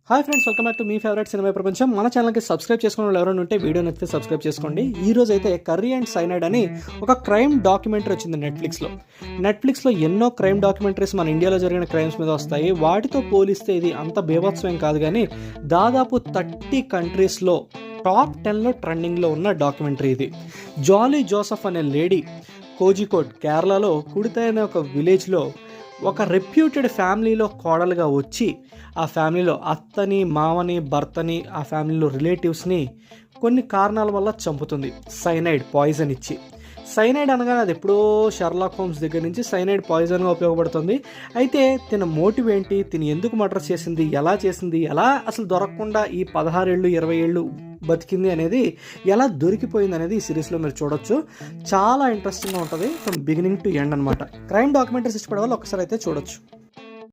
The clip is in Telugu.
Hi friends, welcome back to me favourite cinema ప్రపంచం. మన ఛానల్కి సబ్స్క్రైబ్ చేసుకున్న వాళ్ళు ఎవరైనా ఉంటే వీడియో నచ్చితే సబ్స్క్రైబ్ చేసుకోండి. ఈ రోజు అయితే కర్రీ అండ్ సైనైడ్ అని ఒక క్రైమ్ డాక్యుమెంటరీ వచ్చింది నెట్ఫ్లిక్స్లో. ఎన్నో క్రైమ్ డాక్యుమెంటరీస్ మన ఇండియాలో జరిగిన క్రైమ్స్ మీద వస్తాయి. వాటితో పోలిస్తే ఇది అంత బీభత్సం కాదు, కానీ దాదాపు 30 కంట్రీస్లో టాప్ 10లో ట్రెండింగ్లో ఉన్న డాక్యుమెంటరీ ఇది. జాలీ జోసెఫ్ అనే లేడీ కోజికోడ్ కేరళలో కుడితే అనే ఒక విలేజ్లో ఒక రెప్యూటెడ్ ఫ్యామిలీలో కోడలుగా వచ్చి ఆ ఫ్యామిలీలో అత్తని, మామని, భర్తని, ఆ ఫ్యామిలీలో రిలేటివ్స్ని కొన్ని కారణాల వల్ల చంపుతుంది. సైనైడ్ పాయిజన్ ఇచ్చి. సైనైడ్ అనగానే అది ఎప్పుడో షెర్లాక్ హోమ్స్ దగ్గర నుంచి సైనైడ్ పాయిజన్గా ఉపయోగపడుతుంది. అయితే తిన మోటివ్ ఏంటి, తిని ఎందుకు మర్డర్ చేసింది, ఎలా చేసింది, ఎలా అసలు దొరకకుండా ఈ 16 ఏళ్ళు 20 ఏళ్ళు బతికింది అనేది, ఎలా దొరికిపోయింది అనేది ఈ సిరీస్లో మీరు చూడొచ్చు. చాలా ఇంట్రెస్టింగ్గా ఉంటుంది ఫ్రమ్ బిగినింగ్ టు ఎండ్ అనమాట. క్రైమ్ డాక్యుమెంటరీస్ ఇష్టపడే వాళ్ళు ఒకసారి అయితే చూడొచ్చు.